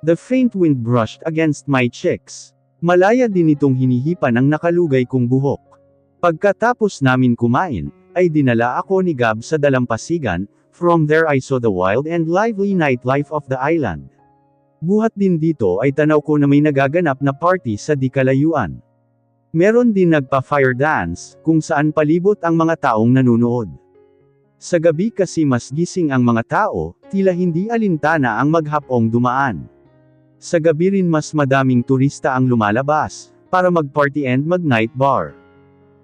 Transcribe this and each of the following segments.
The faint wind brushed against my cheeks. Malaya din itong hinihipan ang nakalugay kong buhok. Pagkatapos namin kumain, ay dinala ako ni Gab sa dalampasigan. From there I saw the wild and lively nightlife of the island. Buhat din dito ay tanaw ko na may nagaganap na party sa di kalayuan. Meron din nagpa-fire dance, kung saan palibot ang mga taong nanunood. Sa gabi kasi mas gising ang mga tao, tila hindi alintana ang maghapong dumaan. Sa gabi rin mas madaming turista ang lumalabas, para mag-party and mag-night bar.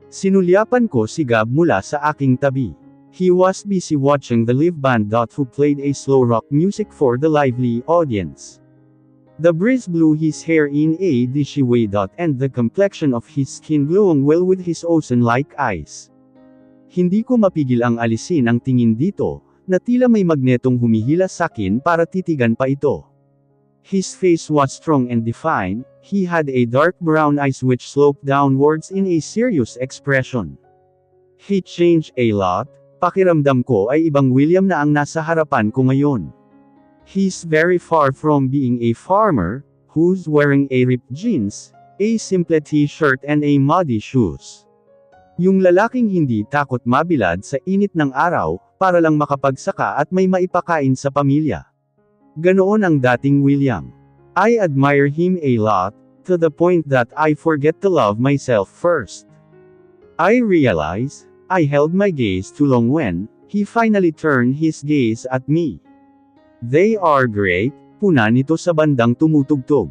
Sinulyapan ko si Gab mula sa aking tabi. He was busy watching the live band who played a slow rock music for the lively audience. The breeze blew his hair in a dishy way, and the complexion of his skin glowing well with his ocean-like eyes. Hindi ko mapigil ang alisin ang tingin dito, na tila may magnetong humihila sakin para titigan pa ito. His face was strong and defined, he had a dark brown eyes which sloped downwards in a serious expression. He changed a lot, pakiramdam ko ay ibang William na ang nasa harapan ko ngayon. He's very far from being a farmer, who's wearing a ripped jeans, a simple t-shirt and a muddy shoes. Yung lalaking hindi takot mabilad sa init ng araw, para lang makapagsaka at may maipakain sa pamilya. Ganoon ang dating William. I admire him a lot, to the point that I forget to love myself first. I realize, I held my gaze too long when, he finally turned his gaze at me. They are great, puna nito sa bandang tumutugtog.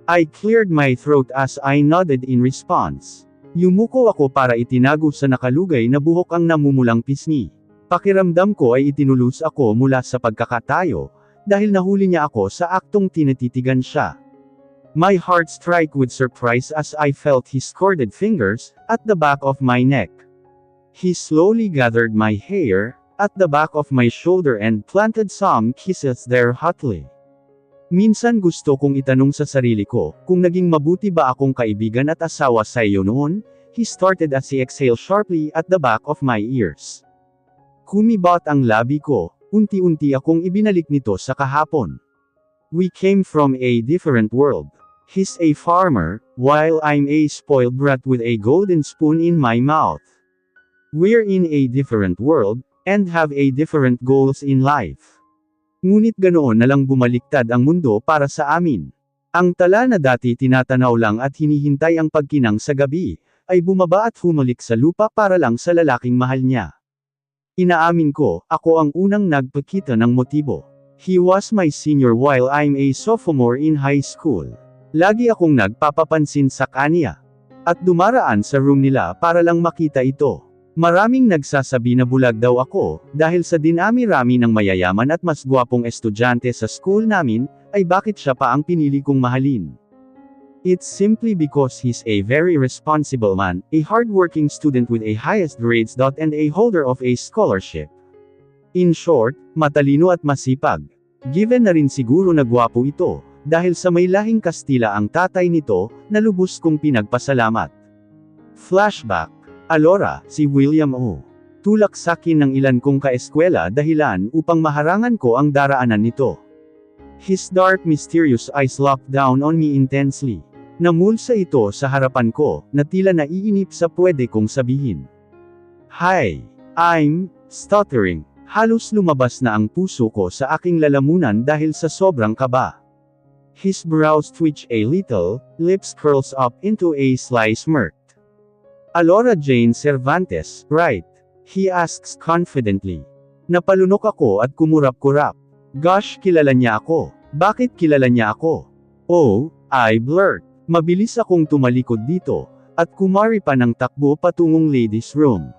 I cleared my throat as I nodded in response. Yumuko ako para itinago sa nakalugay na buhok ang namumulang pisngi. Pakiramdam ko ay itinulus ako mula sa pagkakatayo, dahil nahuli niya ako sa aktong tinatitigan siya. My heart struck with surprise as I felt his corded fingers, at the back of my neck. He slowly gathered my hair, at the back of my shoulder and planted some kisses there hotly. Minsan gusto kong itanong sa sarili ko, kung naging mabuti ba akong kaibigan at asawa sa iyo noon. He started as he exhaled sharply at the back of my ears. Kumibot ang labi ko, unti-unti akong ibinalik nito sa kahapon. We came from a different world. He's a farmer, while I'm a spoiled brat with a golden spoon in my mouth. We're in a different world, and have a different goals in life. Ngunit ganoon na lang bumaliktad ang mundo para sa amin. Ang tala na dati tinatanaw lang at hinihintay ang pagkinang sa gabi, ay bumaba at humalik sa lupa para lang sa lalaking mahal niya. Inaamin ko, ako ang unang nagpakita ng motibo. He was my senior while I'm a sophomore in high school. Lagi akong nagpapapansin sa kanya. At dumaraan sa room nila para lang makita ito. Maraming nagsasabi na bulag daw ako, dahil sa dinami-rami ng mayayaman at mas gwapong estudyante sa school namin, ay bakit siya pa ang pinili kong mahalin. It's simply because he's a very responsible man, a hard-working student with a highest grades. And a holder of a scholarship. In short, matalino at masipag. Given na rin siguro na gwapo ito, dahil sa may lahing Kastila ang tatay nito, na lubos kong pinagpasalamat. Flashback. Alora, si William O. Tulak sakin ng ilan kong kaeskwela dahilan upang maharangan ko ang daraanan nito. His dark mysterious eyes locked down on me intensely. Namulsa ito sa harapan ko, na tila naiinip sa pwede kong sabihin. Hi, I'm stuttering. Halos lumabas na ang puso ko sa aking lalamunan dahil sa sobrang kaba. His brows twitch a little, lips curls up into a sly smirk. Alora Jane Cervantes, right? He asks confidently. Napalunok ako at kumurap-kurap. Gosh, kilala niya ako. Bakit kilala niya ako? Oh, I blurt. Mabilis akong tumalikod dito, at kumari pa ng takbo patungong ladies' room.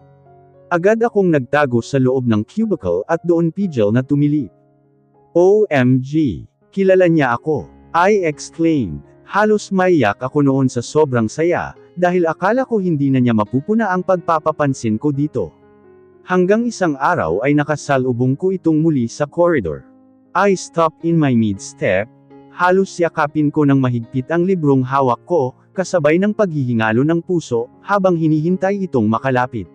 Agad akong nagtago sa loob ng cubicle at doon pigil na tumilip. OMG! Kilala niya ako. I exclaimed. Halos maiyak ako noon sa sobrang saya, dahil akala ko hindi na niya mapupuna ang pagpapapansin ko dito. Hanggang isang araw ay nakasalubong ko itong muli sa corridor. I stopped in my mid-step. Halos yakapin ko ng mahigpit ang librong hawak ko, kasabay ng paghihingalo ng puso, habang hinihintay itong makalapit.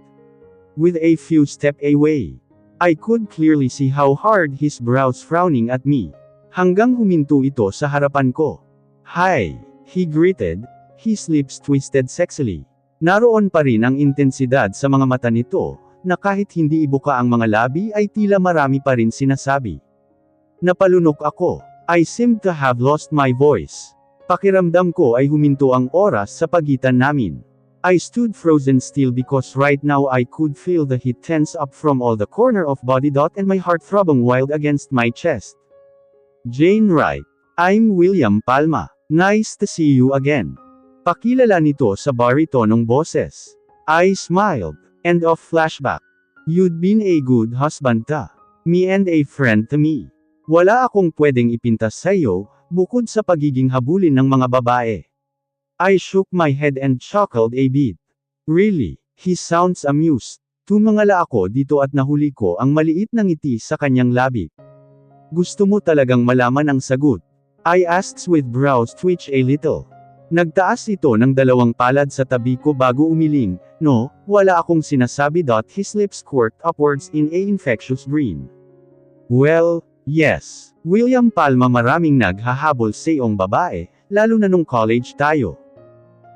With a few steps away, I could clearly see how hard his brows frowning at me. Hanggang huminto ito sa harapan ko. "Hi," he greeted, his lips twisted sexily. Naroon pa rin ang intensidad sa mga mata nito, na kahit hindi ibuka ang mga labi ay tila marami pa rin sinasabi. Napalunok ako. I seemed to have lost my voice. Pakiramdam ko ay huminto ang oras sa pagitan namin. I stood frozen still because right now I could feel the heat tense up from all the corner of body and my heart throbbing wild against my chest. "Jane Wright. I'm William Palma. Nice to see you again." Pakilala nito sa baritonong boses. I smiled. End of flashback. "You'd been a good husband to me and a friend to me. Wala akong pwedeng ipintas sa'yo, bukod sa pagiging habulin ng mga babae." I shook my head and chuckled a bit. "Really?" He sounds amused. Tumangala ako dito at nahuli ko ang maliit na ngiti sa kanyang labi. "Gusto mo talagang malaman ang sagot?" I asked with brows twitch a little. Nagtaas ito ng dalawang palad sa tabi ko bago umiling. "No, wala akong sinasabi." His lips quirked upwards in a infectious grin. "Well, yes. William Palma, maraming naghahabol sa iyong babae, lalo na nung college tayo."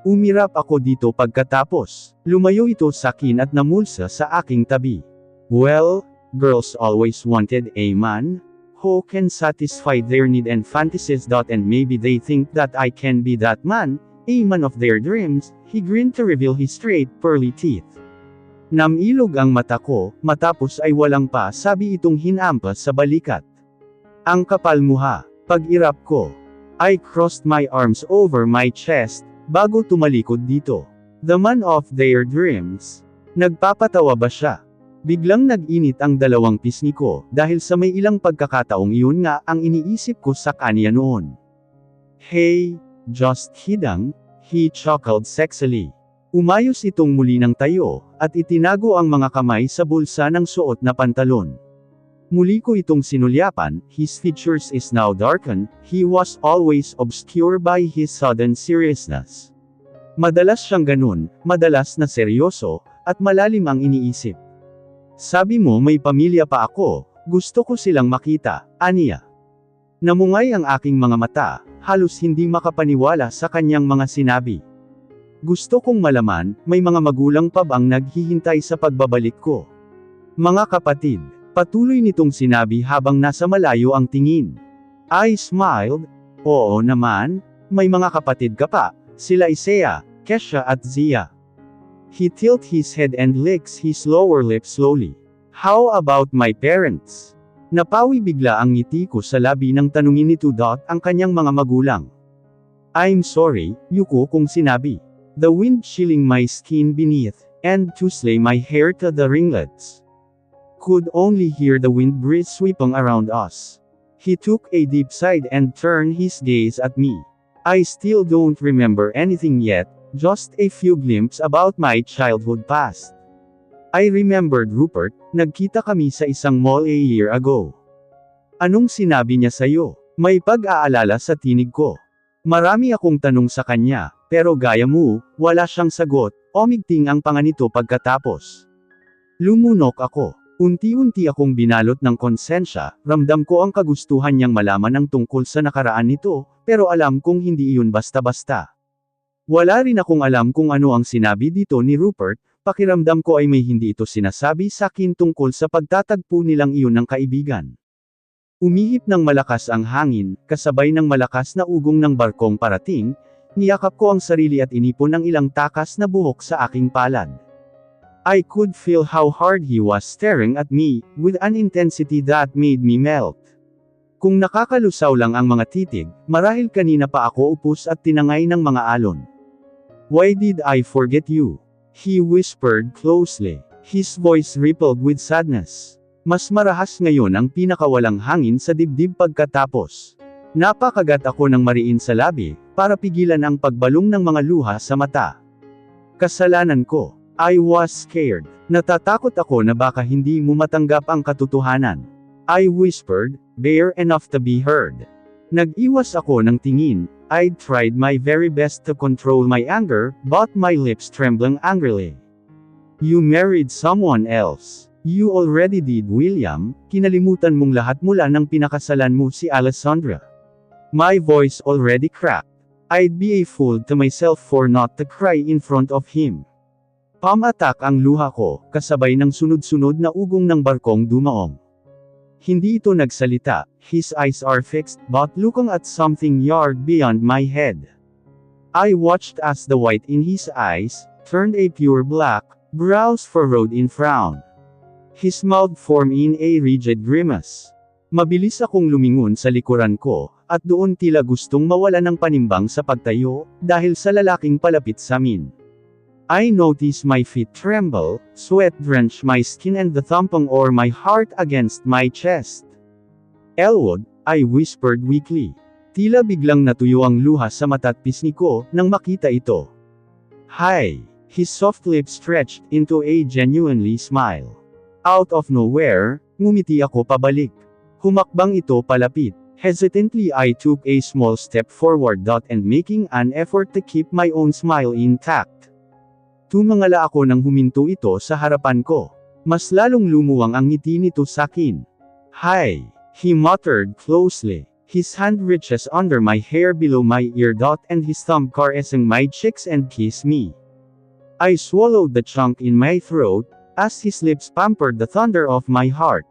Umirap ako dito pagkatapos. Lumayo ito sa akin at namulsa sa aking tabi. "Well, girls always wanted a man who can satisfy their need and fantasies. And maybe they think that I can be that man, a man of their dreams." He grinned to reveal his straight, pearly teeth. Namilog ang mata ko, matapos ay walang pa sabi itong hinampas sa balikat. "Ang kapal mo ha." Pag-irap ko. I crossed my arms over my chest, bago tumalikod dito. "The man of their dreams." Nagpapatawa ba siya? Biglang nag-init ang dalawang pisngi ko, dahil sa may ilang pagkakataong iyon nga ang iniisip ko sa kanya noon. "Hey, just kidding," he chuckled sexily. Umayos itong muli ng tayo, at itinago ang mga kamay sa bulsa ng suot na pantalon. Muli ko itong sinulyapan, his features is now darkened, he was always obscured by his sudden seriousness. Madalas siyang ganun, madalas na seryoso, at malalim ang iniisip. "Sabi mo may pamilya pa ako, gusto ko silang makita," aniya. Namungay ang aking mga mata, halos hindi makapaniwala sa kanyang mga sinabi. Gusto kong malaman, may mga magulang pa bang naghihintay sa pagbabalik ko? "Mga kapatid," patuloy nitong sinabi habang nasa malayo ang tingin. I smiled. "Oo naman, may mga kapatid ka pa, sila Isaiah, Kesha at Zia." He tilted his head and licks his lower lip slowly. "How about my parents?" Napawi bigla ang ngiti ko sa labi nang tanungin nito ang kanyang mga magulang. "I'm sorry," yuko kong sinabi. The wind chilling my skin beneath, and to slay my hair to the ringlets. Could only hear the wind breeze sweeping around us. He took a deep sigh and turned his gaze at me. "I still don't remember anything yet, just a few glimpses about my childhood past. I remembered Rupert, nagkita kami sa isang mall a year ago." "Anong sinabi niya sa'yo?" May pag-aalala sa tinig ko. Marami akong tanong sa kanya, pero gaya mo, wala siyang sagot. Umigting ang panga nito pagkatapos. Lumunok ako. Unti-unti akong binalot ng konsensya, ramdam ko ang kagustuhan niyang malaman ang tungkol sa nakaraan nito, pero alam kong hindi iyon basta-basta. Wala rin akong alam kung ano ang sinabi dito ni Rupert, pakiramdam ko ay may hindi ito sinasabi sa akin tungkol sa pagtatagpo nilang iyon ng kaibigan. Umihip ng malakas ang hangin, kasabay ng malakas na ugong ng barkong parating, niyakap ko ang sarili at inipon ang ilang takas na buhok sa aking palad. I could feel how hard he was staring at me, with an intensity that made me melt. Kung nakakalusaw lang ang mga titig, marahil kanina pa ako upos at tinangay ng mga alon. "Why did I forget you?" He whispered closely. His voice rippled with sadness. Mas marahas ngayon ang pinakawalang hangin sa dibdib pagkatapos. Napakagat ako ng mariin sa labi, para pigilan ang pagbalong ng mga luha sa mata. "Kasalanan ko. I was scared. Natatakot ako na baka hindi mo matanggap ang katotohanan." I whispered, bare enough to be heard. Nag-iwas ako ng tingin. I'd tried my very best to control my anger, but my lips trembling angrily. "You married someone else." You already did, William, kinalimutan mong lahat mula nang pinakasalan mo si Alessandra. My voice already cracked. I'd be a fool to myself for not to cry in front of him. Pamatak ang luha ko, kasabay ng sunod-sunod na ugong ng barkong dumaong. Hindi ito nagsalita, his eyes are fixed, but looking at something yard beyond my head. I watched as the white in his eyes turned a pure black, brows furrowed in frown. His mouth formed in a rigid grimace. Mabilis akong lumingon sa likuran ko, at doon tila gustong mawala ng panimbang sa pagtayo, dahil sa lalaking palapit sa amin. I noticed my feet tremble, sweat drench my skin and the thumping of my heart against my chest. Elwood, I whispered weakly. Tila biglang natuyo ang luha sa mata't pisngi ko, nang makita ito. Hi! His soft lips stretched into a genuinely smile. Out of nowhere, ngumiti ako pabalik. Humakbang ito palapit. Hesitantly I took a small step forward and making an effort to keep my own smile intact. Tumangala ako nang huminto ito sa harapan ko. Mas lalong lumuwang ang ngiti nito sakin. Hi, he muttered closely. His hand reaches under my hair below my ear and his thumb caressing my cheeks and kiss me. I swallowed the chunk in my throat, as his lips pampered the thunder of my heart.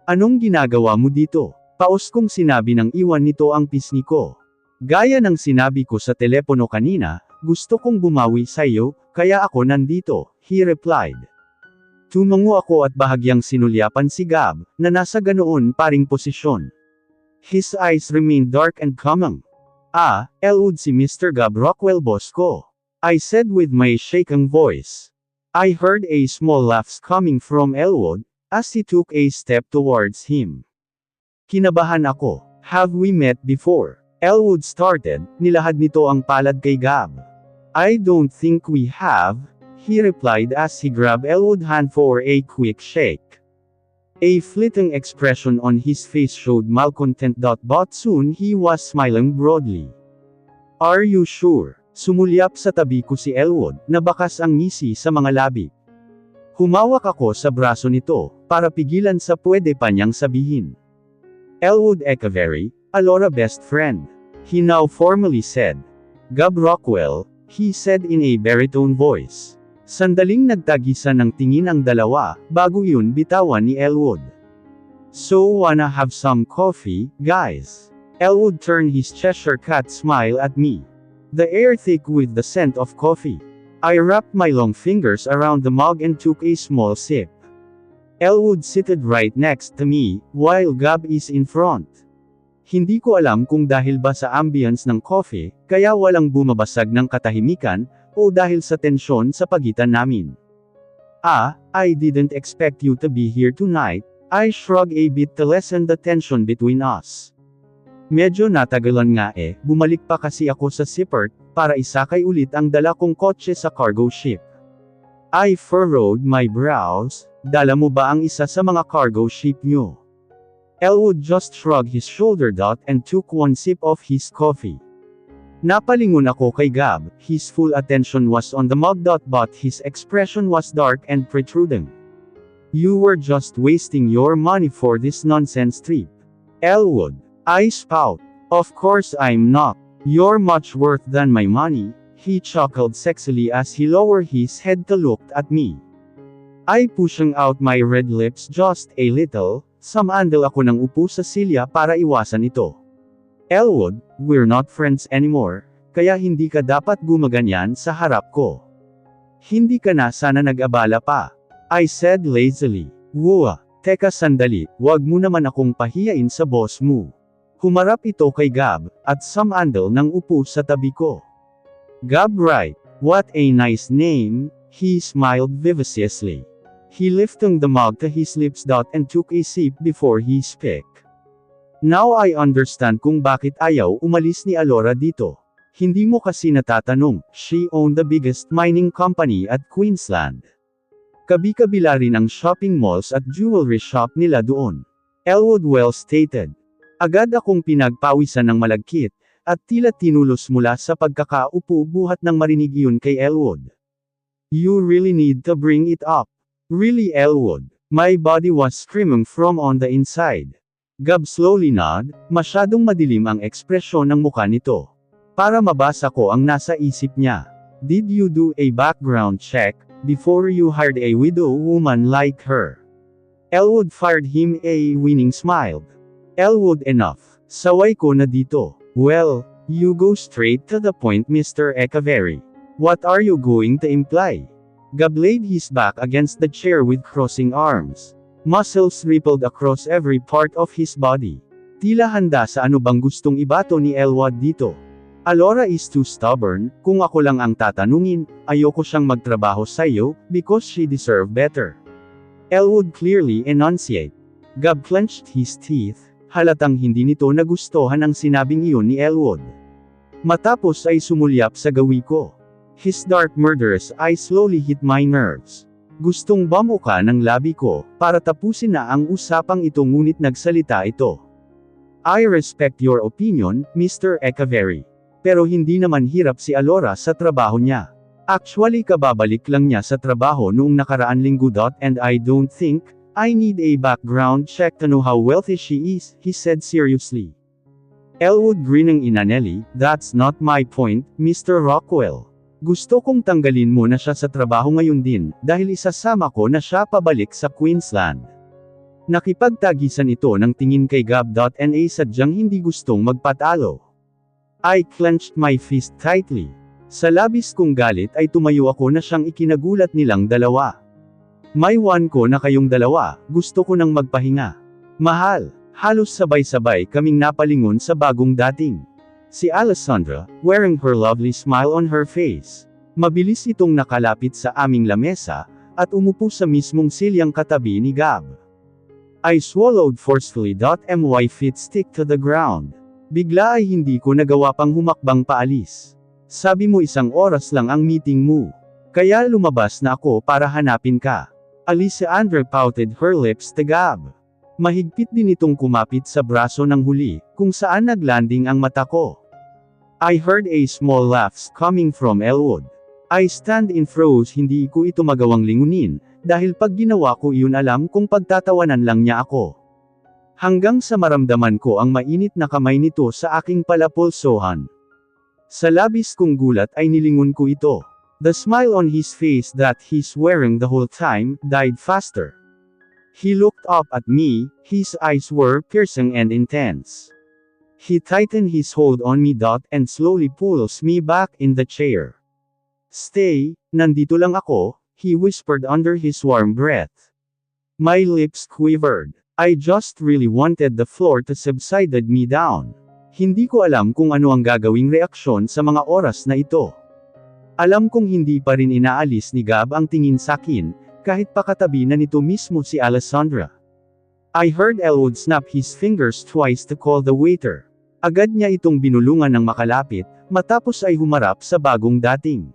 Anong ginagawa mo dito? Paos kong sinabi nang iwan nito ang pisngi ko. Gaya ng sinabi ko sa telepono kanina, gusto kong bumawi sa iyo, kaya ako nandito, he replied. Tumango ako at bahagyang sinulyapan si Gab, na nasa ganoon paring posisyon. His eyes remained dark and calming. Ah, Elwood si Mr. Gab Rockwell boss ko. I said with my shaking voice. I heard a small laugh coming from Elwood, as he took a step towards him. Kinabahan ako. Have we met before? Elwood started, nilahad nito ang palad kay Gab. I don't think we have, he replied as he grabbed Elwood's hand for a quick shake. A fleeting expression on his face showed malcontent, but soon he was smiling broadly. Are you sure? Sumulyap sa tabi ko si Elwood, na bakas ang ngisi sa mga labi. Humawak ako sa braso nito, para pigilan sa pwede pa niyang sabihin. Elwood Echeverry, Alora best friend. He now formally said. Gab Rockwell, he said in a baritone voice. Sandaling nagtagisan ng tingin ang dalawa, bago yun bitawan ni Elwood. So wanna have some coffee, guys? Elwood turned his Cheshire cat smile at me. The air thick with the scent of coffee. I wrapped my long fingers around the mug and took a small sip. Elwood seated right next to me, while Gab is in front. Hindi ko alam kung dahil ba sa ambience ng coffee, kaya walang bumabasag ng katahimikan, o dahil sa tensyon sa pagitan namin. Ah, I didn't expect you to be here tonight, I shrugged a bit to lessen the tension between us. Medyo natagalan nga bumalik pa kasi ako sa seaport, para isakay ulit ang dala kong kotse sa cargo ship. I furrowed my brows, dala mo ba ang isa sa mga cargo ship nyo? Elwood just shrugged his shoulder and took one sip of his coffee. Napalingon ako kay Gab, his full attention was on the mug but his expression was dark and protruding. You were just wasting your money for this nonsense trip. Elwood. I spout. Of course I'm not. You're much worth than my money, he chuckled sexily as he lowered his head to look at me. I pushing out my red lips just a little, sumandal ako ng upo sa silya para iwasan ito. Elwood, we're not friends anymore, kaya hindi ka dapat gumaganyan sa harap ko. Hindi ka na sana nag-abala pa. I said lazily. Wua, teka sandali, wag mo naman akong pahiyain sa boss mo. Humarap ito kay Gab, at sumandal ng upo sa tabi ko. Gab right, what a nice name, he smiled vivaciously. He lifted the mug to his lips and took a sip before he spoke. Now I understand kung bakit ayaw umalis ni Alora dito. Hindi mo kasi natatanong, she owned the biggest mining company at Queensland. Kabi-kabila rin ang shopping malls at jewelry shop nila doon. Elwood well stated. Agad akong pinagpawisan ng malagkit, at tila tinulos mula sa pagkakaupo buhat ng marinig yun kay Elwood. You really need to bring it up. Really Elwood. My body was screaming from on the inside. Gab slowly nod, masyadong madilim ang ekspresyon ng mukha nito. Para mabasa ko ang nasa isip niya. Did you do a background check before you hired a widow woman like her? Elwood fired him a winning smile. Elwood enough. Saway ko na dito. Well, you go straight to the point, Mr. Echeverry. What are you going to imply? Gab laid his back against the chair with crossing arms. Muscles rippled across every part of his body. Tila handa sa ano bang gustong ibato ni Elwood dito. Alora is too stubborn, kung ako lang ang tatanungin, ayoko siyang magtrabaho sa'yo, because she deserve better. Elwood clearly enunciate. Gab clenched his teeth, halatang hindi nito nagustuhan ang sinabing iyon ni Elwood. Matapos ay sumulyap sa gawi ko. His dark murderous eyes slowly hit my nerves. Gustong bamuka ng labi ko, para tapusin na ang usapang ito ngunit nagsalita ito. I respect your opinion, Mr. Echeverry. Pero hindi naman hirap si Alora sa trabaho niya. Actually kababalik lang niya sa trabaho noong nakaraan linggo. And I don't think I need a background check to know how wealthy she is, he said seriously. Elwood grinning inanely, that's not my point, Mr. Rockwell. Gusto kong tanggalin mo na siya sa trabaho ngayon din, dahil isasama ko na siya pabalik sa Queensland. Nakipagtagisan ito ng tingin kay Gab. Na sadyang hindi gustong magpatalo. I clenched my fist tightly. Sa labis kong galit ay tumayo ako na siyang ikinagulat nilang dalawa. May one ko na kayong dalawa, gusto ko nang magpahinga. Mahal, halos sabay-sabay kaming napalingon sa bagong dating. Si Alessandra, wearing her lovely smile on her face. Mabilis itong nakalapit sa aming lamesa, at umupo sa mismong silyang katabi ni Gab. I swallowed forcefully. My feet stick to the ground. Bigla ay hindi ko nagawa pang humakbang paalis. Sabi mo 1 oras lang ang meeting mo. Kaya lumabas na ako para hanapin ka. Alessandra pouted her lips to Gab. Mahigpit din itong kumapit sa braso ng huli, kung saan naglanding ang mata ko. I heard a small laughs coming from Elwood. I stand in froze, hindi ko ito magawang lingunin, dahil pag ginawa ko iyon alam kong pagtatawanan lang niya ako. Hanggang sa maramdaman ko ang mainit na kamay nito sa aking palapulsohan. Sa labis kong gulat ay nilingon ko ito. The smile on his face that he's wearing the whole time, died faster. He looked up at me, his eyes were piercing and intense. He tightened his hold on me. And slowly pulls me back in the chair. Stay, nandito lang ako, he whispered under his warm breath. My lips quivered. I just really wanted the floor to subside me down. Hindi ko alam kung ano ang gagawing reaksyon sa mga oras na ito. Alam kong hindi pa rin inaalis ni Gab ang tingin sakin, kahit pakatabi na nito mismo si Alessandra. I heard Elwood snap his fingers twice to call the waiter. Agad niya itong binulungan ng makalapit, matapos ay humarap sa bagong dating.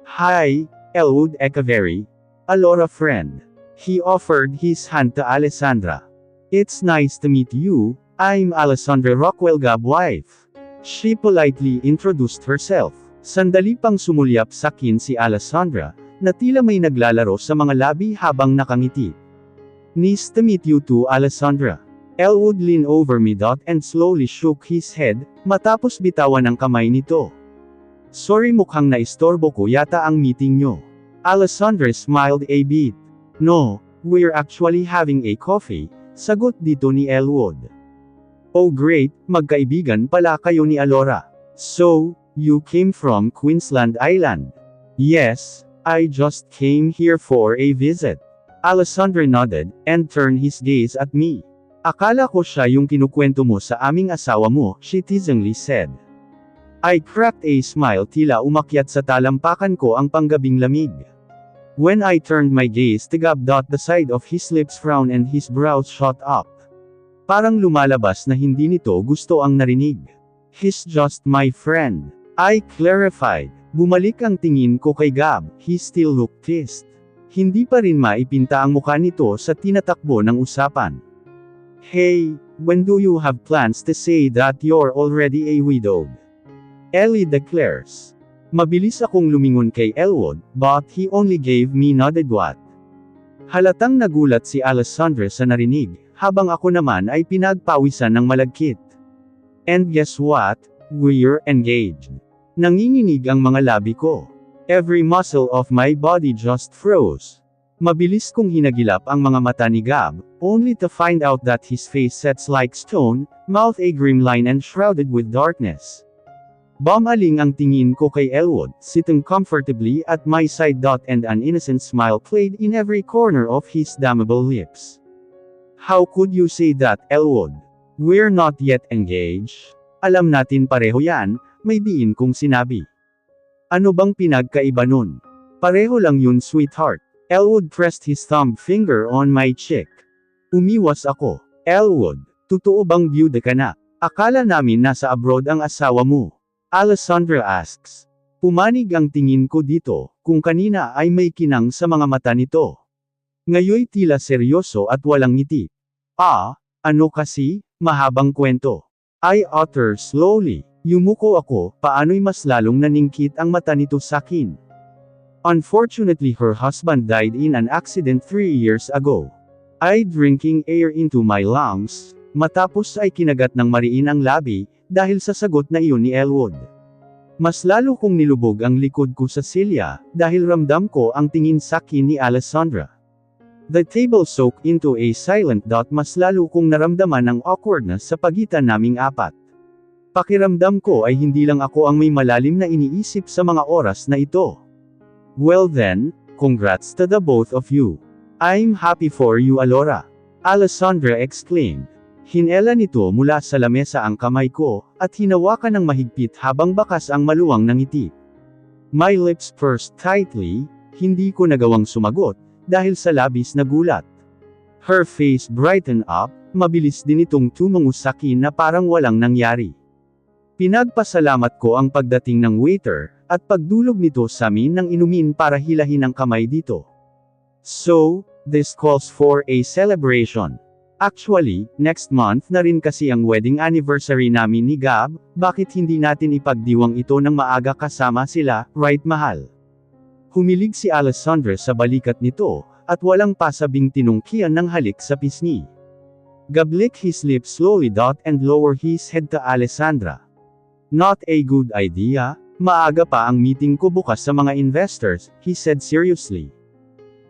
Hi, Elwood Echeverry. Alora friend. He offered his hand to Alessandra. It's nice to meet you, I'm Alessandra Rockwell, Gab wife. She politely introduced herself. Sandali pang sumulyap sakin si Alessandra, na tila may naglalaro sa mga labi habang nakangiti. Nice to meet you too, Alessandra. Elwood leaned over me. And slowly shook his head, matapos bitawan ang kamay nito. Sorry, mukhang naistorbo ko yata ang meeting nyo. Alessandra smiled a bit. No, we're actually having a coffee, sagot dito ni Elwood. Oh great, magkaibigan pala kayo ni Alora. So, you came from Queensland Island? Yes, I just came here for a visit. Alessandra nodded, and turned his gaze at me. Akala ko siya yung kinukwento mo sa aming asawa mo, she teasingly said. I cracked a smile, tila umakyat sa talampakan ko ang panggabing lamig. When I turned my gaze to Gab. The side of his lips frowned and his brows shot up. Parang lumalabas na hindi nito gusto ang narinig. He's just my friend. I clarified. Bumalik ang tingin ko kay Gab, he still looked pissed. Hindi pa rin maipinta ang mukha nito sa tinatakbo ng usapan. Hey, when do you have plans to say that you're already a widowed? Ellie declares. Mabilis akong lumingon kay Elwood, but he only gave me nodded what. Halatang nagulat si Alessandra sa narinig, habang ako naman ay pinagpawisan ng malagkit. And guess what? We're engaged. Nanginginig ang mga labi ko. Every muscle of my body just froze. Mabilis kong hinagilap ang mga mata ni Gab, only to find out that his face sets like stone, mouth a grim line and shrouded with darkness. Bumaling ang tingin ko kay Elwood, sitting comfortably at my side. And an innocent smile played in every corner of his damnable lips. How could you say that, Elwood? We're not yet engaged. Alam natin pareho yan, may diin kong sinabi. Ano bang pinagkaiba nun? Pareho lang yun, sweetheart. Elwood pressed his thumb finger on my cheek. Umiwas ako. Elwood, totoo bang byuda ka na? Akala namin nasa abroad ang asawa mo. Alessandra asks. Pumanig ang tingin ko dito, kung kanina ay may kinang sa mga mata nito. Ngayoy tila seryoso at walang ngiti. Ano kasi? Mahabang kwento. I utter slowly. Yumuko ako, paano'y mas lalong naningkit ang mata nito sakin. Unfortunately her husband died in an accident 3 years ago. I drinking air into my lungs, matapos ay kinagat ng mariin ang labi, dahil sa sagot na iyon ni Elwood. Mas lalo kong nilubog ang likod ko sa silya, dahil ramdam ko ang tingin sakin ni Alessandra. The table soaked into a silent. Mas lalo kong naramdaman ang awkwardness sa pagitan naming apat. Pakiramdam ko ay hindi lang ako ang may malalim na iniisip sa mga oras na ito. Well then, congrats to the both of you. I'm happy for you, Alora. Alessandra exclaimed. Hinela nito mula sa lamesa ang kamay ko, at hinawakan ng mahigpit habang bakas ang maluwang ng ngiti. My lips pursed tightly, hindi ko nagawang sumagot, dahil sa labis na gulat. Her face brightened up, mabilis din itong tumungo sakin na parang walang nangyari. Pinagpasalamat ko ang pagdating ng waiter, at pagdulog nito sa amin ng inumin para hilahin ang kamay dito. So, this calls for a celebration. Actually, next month na rin kasi ang wedding anniversary namin ni Gab, bakit hindi natin ipagdiwang ito ng maaga kasama sila, right mahal? Humilig si Alessandra sa balikat nito, at walang pasabing tinungkian ng halik sa pisngi. Gab licked his lips slowly. And lower his head to Alessandra. Not a good idea, maaga pa ang meeting ko bukas sa mga investors, he said seriously.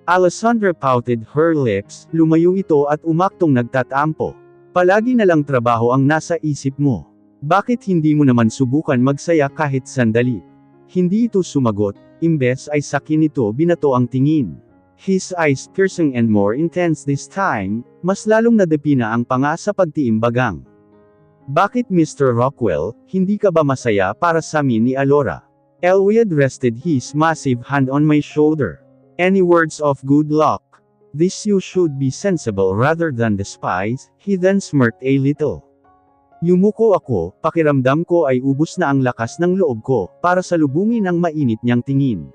Alessandra pouted her lips, lumayo ito at umaktong nagtatampo. Palagi na lang trabaho ang nasa isip mo. Bakit hindi mo naman subukan magsaya kahit sandali? Hindi ito sumagot, imbes ay sakin nito binato ang tingin. His eyes piercing and more intense this time, mas lalong nadepina ang panga sa pagtiimbagang. Bakit Mr. Rockwell, hindi ka ba masaya para sa amin ni Alora? Elwood rested his massive hand on my shoulder. Any words of good luck? This you should be sensible rather than despise, he then smirked a little. Yumuko ako, pakiramdam ko ay ubos na ang lakas ng loob ko, para salubungin ang mainit niyang tingin.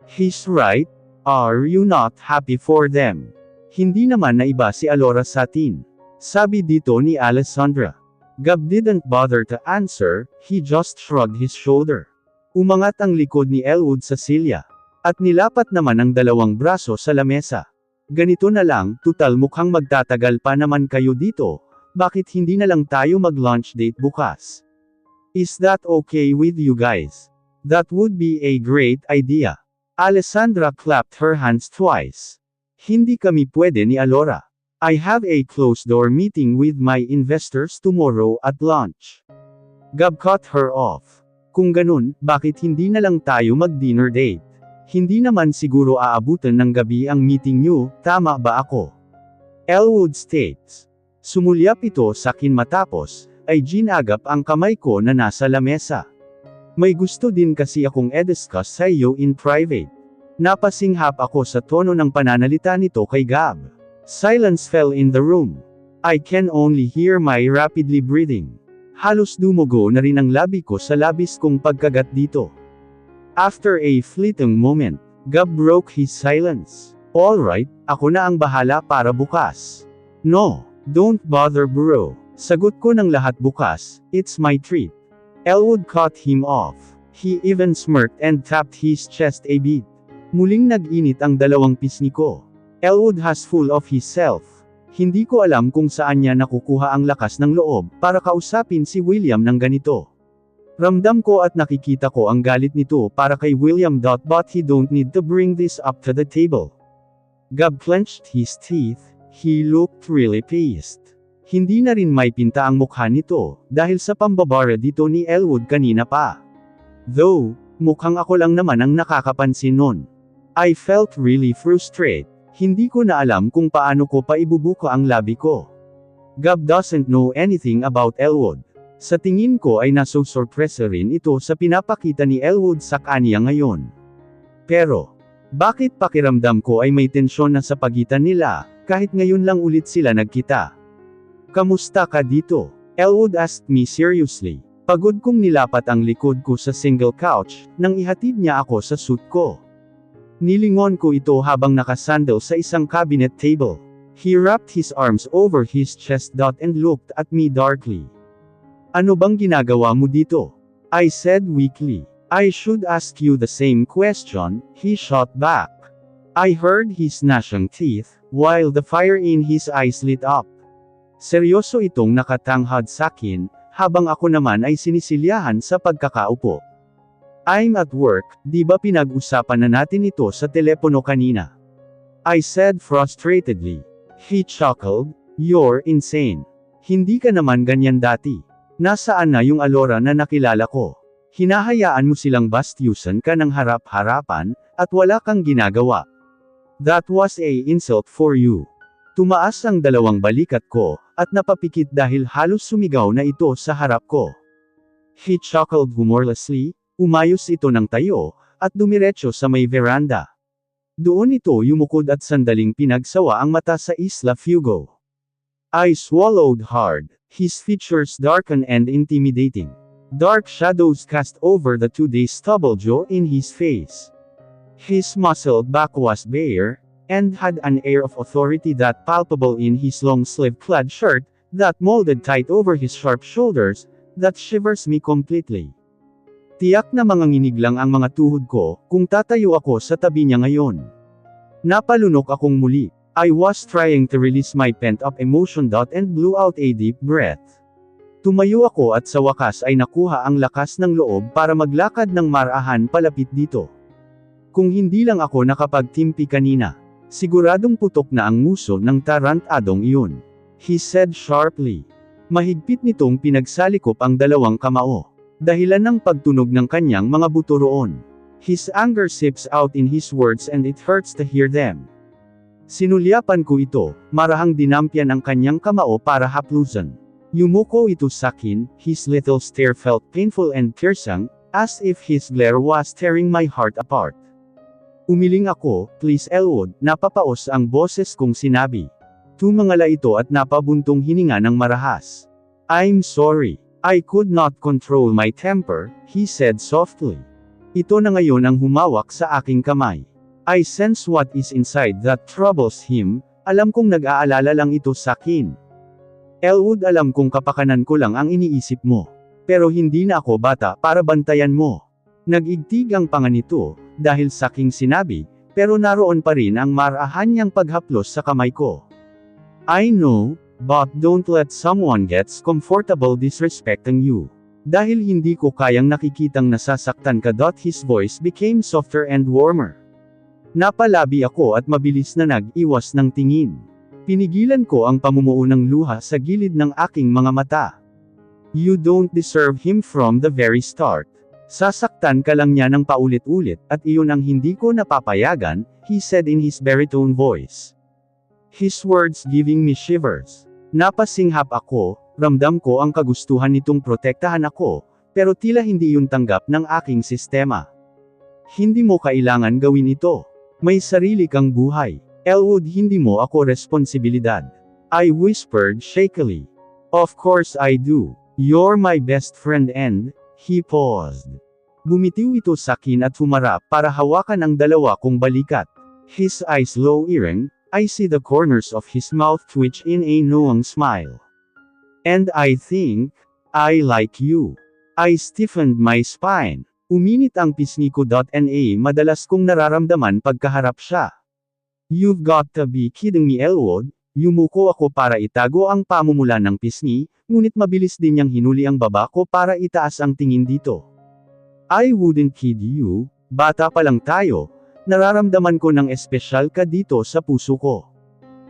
He's right, are you not happy for them? Hindi naman naiba si Alora sa atin. Sabi dito ni Alessandra. Gab didn't bother to answer, he just shrugged his shoulder. Umangat ang likod ni Elwood sa silya. At nilapat naman ang dalawang braso sa lamesa. Ganito na lang, tutal mukhang magtatagal pa naman kayo dito, bakit hindi na lang tayo mag-lunch date bukas? Is that okay with you guys? That would be a great idea. Alessandra clapped her hands twice. Hindi kami pwede ni Alora. I have a closed-door meeting with my investors tomorrow at lunch. Gab cut her off. Kung ganun, bakit hindi na lang tayo mag-dinner date? Hindi naman siguro aabutan ng gabi ang meeting niyo, tama ba ako? Elwood states. Sumulyap ito sakin matapos, ay ginagap ang kamay ko na nasa lamesa. May gusto din kasi akong i-discuss sa iyo in private. Napasinghap ako sa tono ng pananalita nito kay Gab. Silence fell in the room. I can only hear my rapidly breathing. Halos dumugo na rin ang labi ko sa labis kong pagkagat dito. After a fleeting moment, Gab broke his silence. Alright, ako na ang bahala para bukas. No, don't bother bro. Sagot ko ng lahat bukas, it's my treat. Elwood cut him off. He even smirked and tapped his chest a bit. Muling nag-init ang dalawang pisngi ko. Elwood has full of himself. Hindi ko alam kung saan niya nakukuha ang lakas ng loob, para kausapin si William ng ganito. Ramdam ko at nakikita ko ang galit nito para kay William. But he don't need to bring this up to the table. Gab clenched his teeth, he looked really pissed. Hindi na rin may pinta ang mukha nito, dahil sa pambabara dito ni Elwood kanina pa. Though, mukhang ako lang naman ang nakakapansin nun. I felt really frustrated. Hindi ko na alam kung paano ko pa ibubuka ang labi ko. Gab doesn't know anything about Elwood. Sa tingin ko ay nasosorpresa rin ito sa pinapakita ni Elwood sa kanya ngayon. Pero, bakit pakiramdam ko ay may tensyon na sa pagitan nila, kahit ngayon lang ulit sila nagkita? Kamusta ka dito? Elwood asked me seriously. Pagod kong nilapat ang likod ko sa single couch, nang ihatid niya ako sa suit ko. Nilingon ko ito habang nakasandal sa isang cabinet table. He wrapped his arms over his chest. And looked at me darkly. Ano bang ginagawa mo dito? I said weakly. I should ask you the same question, he shot back. I heard his gnashing teeth, while the fire in his eyes lit up. Seryoso itong nakatanghad sakin, habang ako naman ay sinisilyahan sa pagkakaupo. I'm at work, di ba pinag-usapan na natin ito sa telepono kanina? I said frustratedly. He chuckled, you're insane. Hindi ka naman ganyan dati. Nasaan na yung Alora na nakilala ko? Hinahayaan mo silang bastyusan ka ng harap-harapan, at wala kang ginagawa. That was a insult for you. Tumaas ang dalawang balikat ko, at napapikit dahil halos sumigaw na ito sa harap ko. He chuckled humorlessly, umayos ito ng tayo, at dumiretso sa may veranda. Doon ito yumukod at sandaling pinagsawa ang mata sa Isla Fugo. I swallowed hard, his features darkened and intimidating. Dark shadows cast over the two-day stubble jaw in his face. His muscled back was bare, and had an air of authority that palpable in his long-sleeved plaid shirt, that molded tight over his sharp shoulders, that shivers me completely. Tiyak na manganginig lang ang mga tuhod ko, kung tatayo ako sa tabi niya ngayon. Napalunok akong muli. I was trying to release my pent-up emotion. And blew out a deep breath. Tumayo ako at sa wakas ay nakuha ang lakas ng loob para maglakad ng marahan palapit dito. Kung hindi lang ako nakapagtimpi kanina, siguradong putok na ang nguso ng tarantadong iyon. He said sharply. Mahigpit nitong pinagsalikop ang dalawang kamao. Dahilan ng pagtunog ng kanyang mga buto roon. His anger seeps out in his words and it hurts to hear them. Sinulyapan ko ito, marahang dinampyan ang kanyang kamao para haplusan. Yumuko ito sakin, his little stare felt painful and piercing, as if his glare was tearing my heart apart. Umiling ako, please Elwood, napapaos ang boses kong sinabi. Tumangala ito at napabuntong hininga ng marahas. I'm sorry. I could not control my temper, he said softly. Ito na ngayon ang humawak sa aking kamay. I sense what is inside that troubles him, alam kong nag-aalala lang ito sa akin. Elwood, alam kong kapakanan ko lang ang iniisip mo. Pero hindi na ako bata para bantayan mo. Nag-igtig ang panga nito, dahil sa aking sinabi, pero naroon pa rin ang marahan niyang paghaplos sa kamay ko. I know, but don't let someone gets comfortable disrespecting you. Dahil hindi ko kayang nakikitang nasasaktan ka. His voice became softer and warmer. Napalabi ako at mabilis na nag-iwas ng tingin. Pinigilan ko ang pamumuo ng luha sa gilid ng aking mga mata. You don't deserve him from the very start. Sasaktan ka lang niya ng paulit-ulit, at iyon ang hindi ko napapayagan, he said in his baritone voice. His words giving me shivers. Napasinghap ako, ramdam ko ang kagustuhan nitong protektahan ako, pero tila hindi yun tanggap ng aking sistema. Hindi mo kailangan gawin ito. May sarili kang buhay. Elwood, hindi mo ako responsibilidad. I whispered shakily. Of course I do. You're my best friend and, he paused. Bumitiw ito sa akin at humarap para hawakan ang dalawa kong balikat. His eyes lowering, I see the corners of his mouth twitch in a knowing smile. And I think, I like you. I stiffened my spine. Uminit ang pisngi ko. Na madalas kong nararamdaman pagkaharap siya. You've got to be kidding me, Elwood. Yumuko ako para itago ang pamumula ng pisngi, ngunit mabilis din niyang hinuli ang baba ko para itaas ang tingin dito. I wouldn't kid you, bata pa lang tayo, nararamdaman ko ng espesyal ka dito sa puso ko.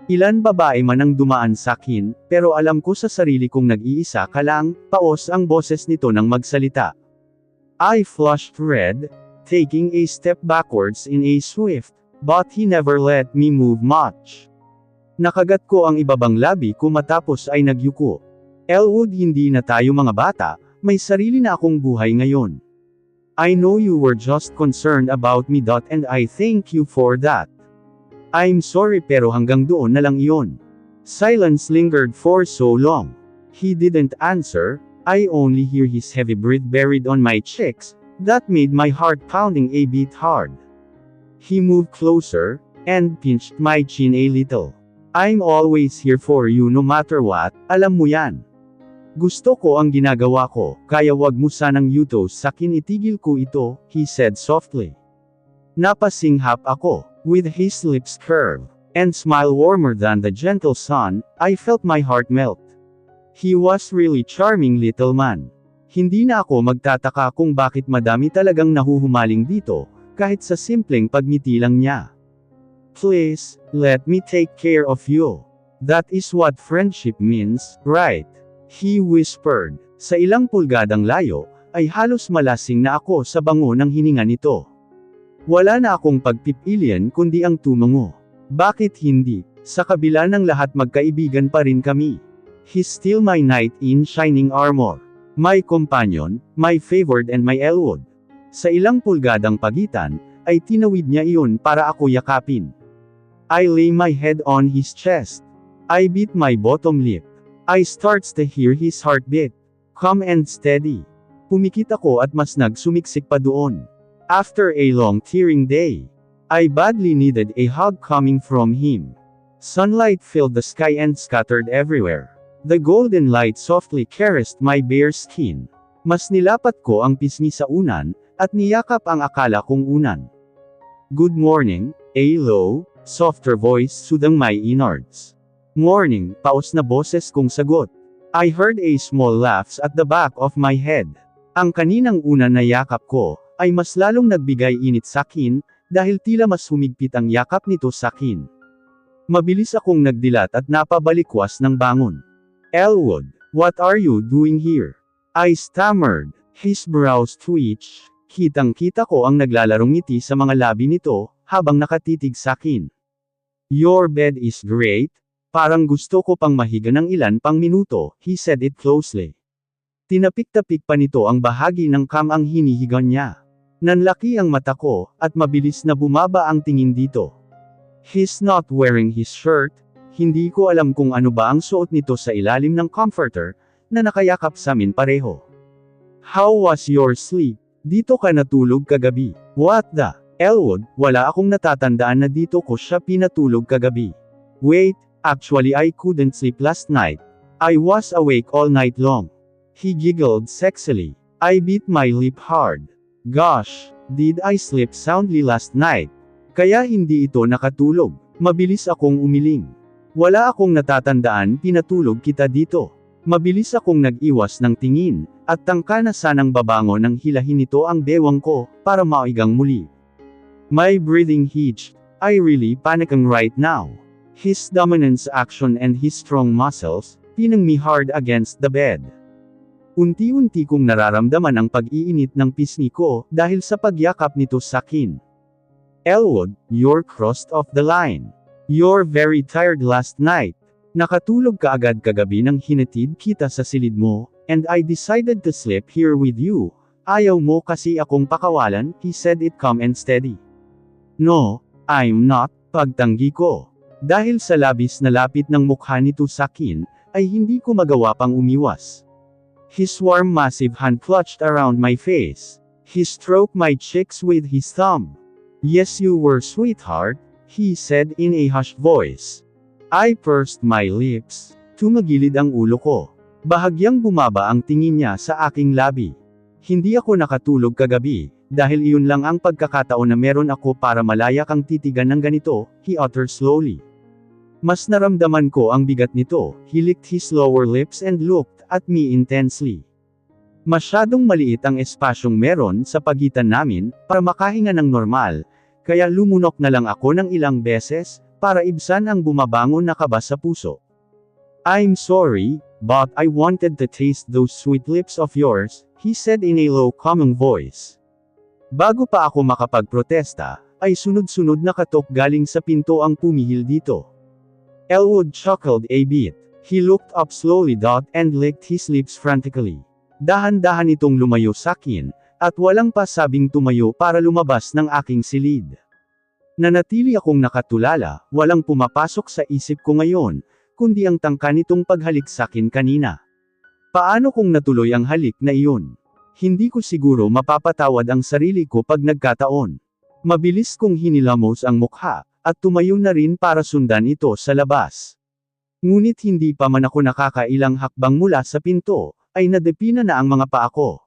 Ilan babae man ang dumaan sakin, pero alam ko sa sarili kong nag-iisa ka lang, paos ang boses nito nang magsalita. I flushed red, taking a step backwards in a swift, but he never let me move much. Nakagat ko ang ibabang labi ko matapos ay nagyuko. Elwood, hindi na tayo mga bata, may sarili na akong buhay ngayon. I know you were just concerned about me, and I thank you for that. I'm sorry, pero hanggang doon na lang iyon. Silence lingered for so long. He didn't answer, I only hear his heavy breath buried on my cheeks, that made my heart pounding a bit hard. He moved closer, and pinched my chin a little. I'm always here for you no matter what, alam mo yan. Gusto ko ang ginagawa ko, kaya wag mo sanang yutos sakin, itigil ko ito, he said softly. Napasinghap ako. With his lips curved, and smile warmer than the gentle sun, I felt my heart melt. He was really charming little man. Hindi na ako magtataka kung bakit madami talagang nahuhumaling dito, kahit sa simpleng pagngiti lang niya. Please, let me take care of you. That is what friendship means, right? He whispered. Sa ilang pulgadang layo, ay halos malasing na ako sa bango ng hininga nito. Wala na akong pagpipilian kundi ang tumango. Bakit hindi? Sa kabila ng lahat magkaibigan pa rin kami. He's still my knight in shining armor. My companion, my favored and my Elwood. Sa ilang pulgadang pagitan, ay tinawid niya iyon para ako yakapin. I lay my head on his chest. I bit my bottom lip. I starts to hear his heartbeat. Calm and steady. Pumikit ako at mas nagsumiksik pa doon. After a long tearing day, I badly needed a hug coming from him. Sunlight filled the sky and scattered everywhere. The golden light softly caressed my bare skin. Mas nilapat ko ang pisngi sa unan, at niyakap ang akala kong unan. Good morning, a low, softer voice soothed my innards. Morning, paos na boses kong sagot. I heard a small laughs at the back of my head. Ang kaninang unan na yakap ko, ay mas lalong nagbigay init sakin, dahil tila mas humigpit ang yakap nito sakin. Mabilis akong nagdilat at napabalikwas ng bangon. Elwood, what are you doing here? I stammered. His brows twitched. Kitang-kita ko ang naglalarong ngiti sa mga labi nito, habang nakatitig sakin. Your bed is great. Parang gusto ko pang mahiga ng ilan pang minuto, he said it closely. Tinapik-tapik pa nito ang bahagi ng ang hinihigan niya. Nanlaki ang mata ko, at mabilis na bumaba ang tingin dito. He's not wearing his shirt. Hindi ko alam kung ano ba ang suot nito sa ilalim ng comforter, na nakayakap sa amin pareho. How was your sleep? Dito ka natulog kagabi. What the? Elwood, wala akong natatandaan na dito ko siya pinatulog kagabi. Wait, actually I couldn't sleep last night. I was awake all night long. He giggled sexily. I bit my lip hard. Gosh, did I sleep soundly last night? Kaya hindi ito nakatulog. Mabilis akong umiling. Wala akong natatandaan pinatulog kita dito. Mabilis akong nag-iwas ng tingin, at tangka na sanang babango nang hilahin nito ang bewang ko, para maigang muli. My breathing hitched. I really panicking right now. His dominance action and his strong muscles, pinning me hard against the bed. Unti-unti kong nararamdaman ang pag-iinit ng pisngi ko, dahil sa pagyakap nito sakin. Elwood, you're crossed off the line. You're very tired last night. Nakatulog ka agad kagabi nang hinatid kita sa silid mo, and I decided to sleep here with you. Ayaw mo kasi akong pakawalan, he said it calm and steady. No, I'm not, pagtanggi ko. Dahil sa labis na lapit ng mukha nito sakin, ay hindi ko magawa pang umiwas. His warm massive hand clutched around my face. He stroked my cheeks with his thumb. Yes, you were, sweetheart, he said in a hushed voice. I pursed my lips. Tumagilid ang ulo ko. Bahagyang bumaba ang tingin niya sa aking labi. Hindi ako nakatulog kagabi, dahil iyon lang ang pagkakataon na meron ako para malaya kang titigan ng ganito, he uttered slowly. Mas naramdaman ko ang bigat nito, he licked his lower lips and looked at me intensely. Masyadong maliit ang espasyong meron sa pagitan namin, para makahinga ng normal, kaya lumunok na lang ako ng ilang beses, para ibsan ang bumabangon na kaba sa puso. I'm sorry, but I wanted to taste those sweet lips of yours, he said in a low calming voice. Bago pa ako makapagprotesta, ay sunod-sunod na katok galing sa pinto ang pumihil dito. Elwood chuckled a bit. He looked up slowly and licked his lips frantically. Dahan-dahan itong lumayo sakin, at walang pa sabing tumayo para lumabas ng aking silid. Nanatili akong nakatulala, walang pumapasok sa isip ko ngayon, kundi ang tangka nitong paghalik sakin kanina. Paano kung natuloy ang halik na iyon? Hindi ko siguro mapapatawad ang sarili ko pag nagkataon. Mabilis kong hinilamos ang mukha, at tumayo na rin para sundan ito sa labas. Ngunit hindi pa man ako nakakailang hakbang mula sa pinto, ay nadepina na ang mga paa ko.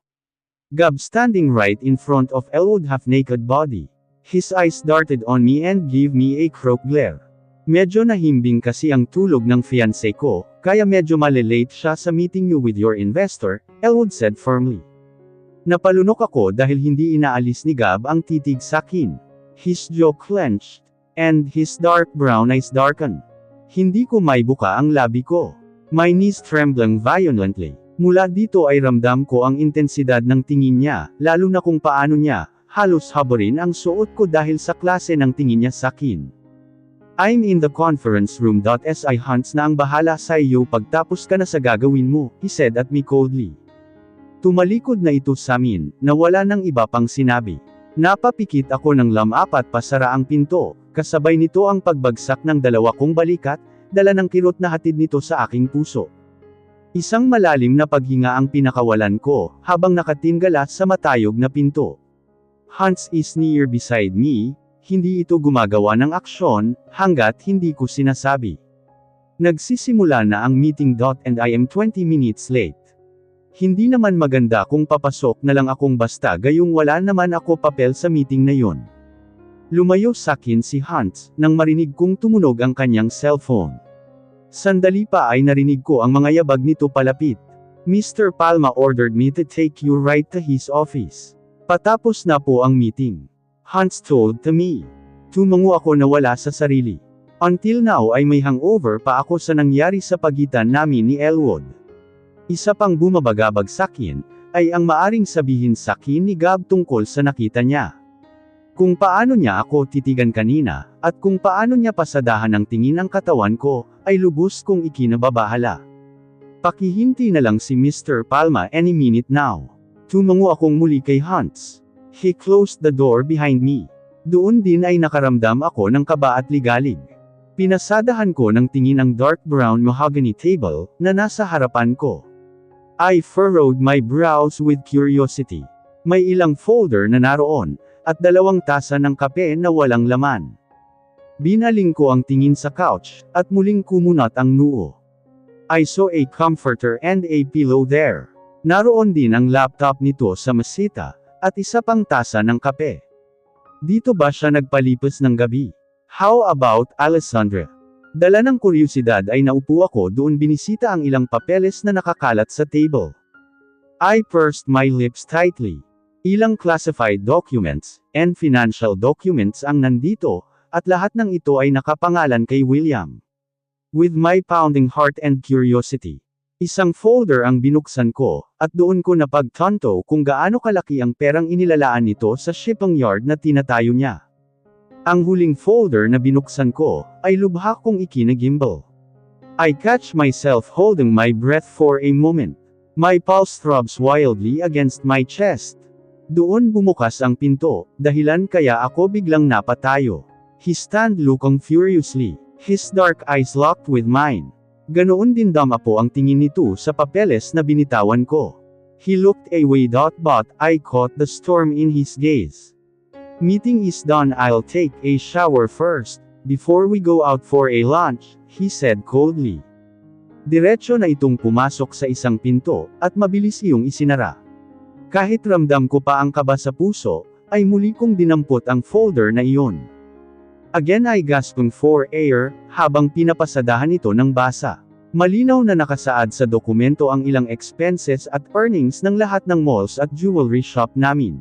Gab standing right in front of Elwood's half-naked body. His eyes darted on me and gave me a crook glare. Medyo nahimbing kasi ang tulog ng fiancé ko, kaya medyo malilate siya sa meeting you with your investor, Elwood said firmly. Napalunok ako dahil hindi inaalis ni Gab ang titig sakin. His jaw clenched, and his dark brown eyes darkened. Hindi ko maibuka ang labi ko. My knees trembling violently. Mula dito ay ramdam ko ang intensidad ng tingin niya, lalo na kung paano niya, halos habarin ang suot ko dahil sa klase ng tingin niya sakin. I'm in the conference room. Si Hans na ang bahala sa iyo pagtapos ka na sa gagawin mo, he said at me coldly. Tumalikod na ito sa amin, na wala nang iba pang sinabi. Napapikit ako ng lam-apat pasara ang pinto, kasabay nito ang pagbagsak ng dalawa kong balikat, dala ng kirot na hatid nito sa aking puso. Isang malalim na paghinga ang pinakawalan ko, habang nakatingala sa matayog na pinto. Hans is near beside me, hindi ito gumagawa ng aksyon, hanggat hindi ko sinasabi. Nagsisimula na ang meeting. And I am 20 minutes late. Hindi naman maganda kung papasok na lang akong basta gayong wala naman ako papel sa meeting na yon. Lumayo sakin si Hans, nang marinig kong tumunog ang kanyang cellphone. Sandali pa ay narinig ko ang mga yabag nito palapit. Mr. Palma ordered me to take you right to his office. Patapos na po ang meeting. Hans told to me. Tumango ako na wala sa sarili. Until now ay may hangover pa ako sa nangyari sa pagitan namin ni Elwood. Isa pang bumabagabag sakin, ay ang maaring sabihin sakin ni Gab tungkol sa nakita niya. Kung paano niya ako titigan kanina, at kung paano niya pasadahan ng tingin ang katawan ko, ay lubos kong ikinababahala. Pakihinti na lang si Mr. Palma any minute now. Tumango akong muli kay Hans. He closed the door behind me. Doon din ay nakaramdam ako ng kaba at ligalig. Pinasadahan ko ng tingin ang dark brown mahogany table, na nasa harapan ko. I furrowed my brows with curiosity. May ilang folder na naroon, at 2 tasa ng kape na walang laman. Binaling ko ang tingin sa couch, at muling kumunat ang noo. I saw a comforter and a pillow there. Naroon din ang laptop nito sa mesita, at isa pang tasa ng kape. Dito ba siya nagpalipas ng gabi? How about Alessandra? Dala ng kuryosidad ay naupo ako doon binisita ang ilang papeles na nakakalat sa table. I pursed my lips tightly. Ilang classified documents, and financial documents ang nandito, at lahat ng ito ay nakapangalan kay William. With my pounding heart and curiosity, isang folder ang binuksan ko, at doon ko napagtanto kung gaano kalaki ang perang inilalaan nito sa shipping yard na tinatayo niya. Ang huling folder na binuksan ko, ay lubha kong ikinagimbal. I catch myself holding my breath for a moment. My pulse throbs wildly against my chest. Doon bumukas ang pinto, dahilan kaya ako biglang napatayo. He stand looking furiously, his dark eyes locked with mine. Ganoon din dama po ang tingin nito sa papeles na binitawan ko. He looked away. But I caught the storm in his gaze. Meeting is done. I'll take a shower first, before we go out for a lunch, he said coldly. Diretso na itong pumasok sa isang pinto, at mabilis iyong isinara. Kahit ramdam ko pa ang kaba sa puso, ay muli kong dinampot ang folder na iyon. Again I gasping for air, habang pinapasadahan ito ng basa. Malinaw na nakasaad sa dokumento ang ilang expenses at earnings ng lahat ng malls at jewelry shop namin.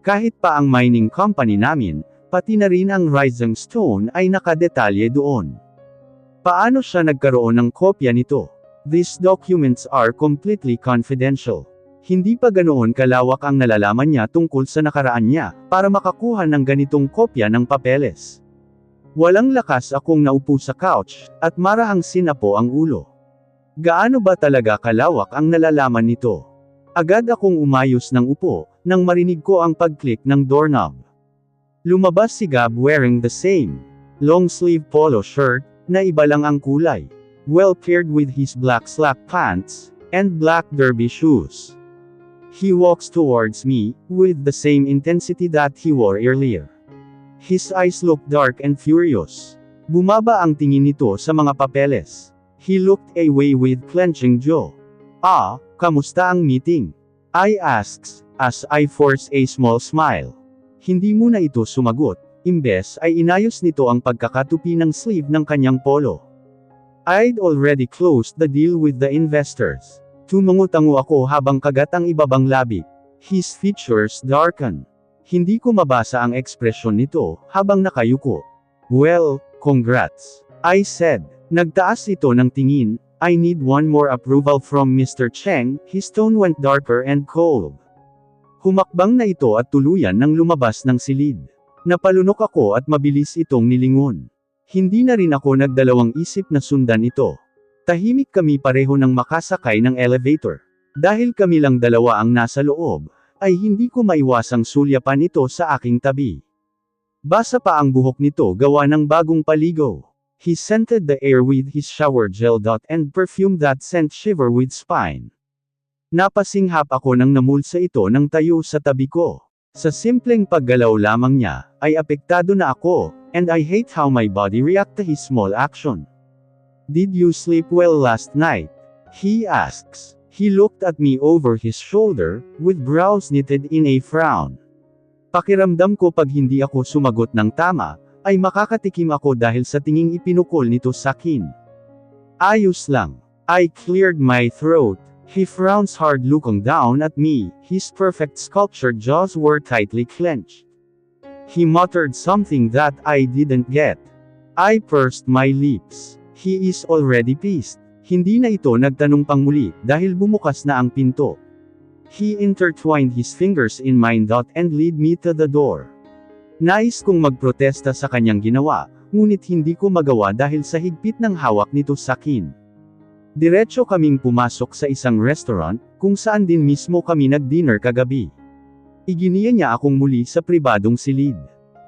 Kahit pa ang mining company namin, pati na rin ang Rising Stone ay nakadetalye doon. Paano siya nagkaroon ng kopya nito? These documents are completely confidential. Hindi pa ganoon kalawak ang nalalaman niya tungkol sa nakaraan niya, para makakuha ng ganitong kopya ng papeles. Walang lakas akong naupo sa couch, at marahang sinapo ang ulo. Gaano ba talaga kalawak ang nalalaman nito? Agad akong umayos ng upo, nang marinig ko ang pag-click ng doorknob. Lumabas si Gab wearing the same long-sleeve polo shirt, na iba lang ang kulay. Well paired with his black slack pants, and black derby shoes. He walks towards me, with the same intensity that he wore earlier. His eyes looked dark and furious. Bumaba ang tingin nito sa mga papeles. He looked away with clenching jaw. Kamusta ang meeting? I asked, as I forced a small smile. Hindi muna ito sumagot, imbes ay inayos nito ang pagkakatupi ng sleeve ng kanyang polo. I'd already closed the deal with the investors. Tumungo-tango ako habang kagat ang ibabang labi. His features darkened. Hindi ko mabasa ang ekspresyon nito, habang nakayuko. Well, congrats. I said. Nagtaas ito ng tingin. I need one more approval from Mr. Cheng. His tone went darker and cold. Humakbang na ito at tuluyan nang lumabas ng silid. Napalunok ako at mabilis itong nilingon. Hindi na rin ako nagdalawang isip na sundan ito. Tahimik kami pareho nang makasakay ng elevator. Dahil kami lang dalawa ang nasa loob, ay hindi ko maiwasang sulyapan ito sa aking tabi. Basa pa ang buhok nito gawa ng bagong paligo. He scented the air with his shower gel and perfume that sent shiver with spine. Napasinghap ako nang namulsa ito ng tayo sa tabi ko. Sa simpleng paggalaw lamang niya, ay apektado na ako, and I hate how my body react to his small action. Did you sleep well last night? He asks. He looked at me over his shoulder, with brows knitted in a frown. Pakiramdam ko pag hindi ako sumagot ng tama, ay makakatikim ako dahil sa tinging ipinukol nito sa akin. Ayos lang. I cleared my throat. He frowns hard looking down at me, his perfect sculptured jaws were tightly clenched. He muttered something that I didn't get. I pursed my lips. He is already pissed. Hindi na ito nagtanong pang muli, dahil bumukas na ang pinto. He intertwined his fingers in mine and led me to the door. Nais kong magprotesta sa kanyang ginawa, ngunit hindi ko magawa dahil sa higpit ng hawak nito sa akin. Diretso kaming pumasok sa isang restaurant, kung saan din mismo kami nag-dinner kagabi. Iginiya niya akong muli sa pribadong silid.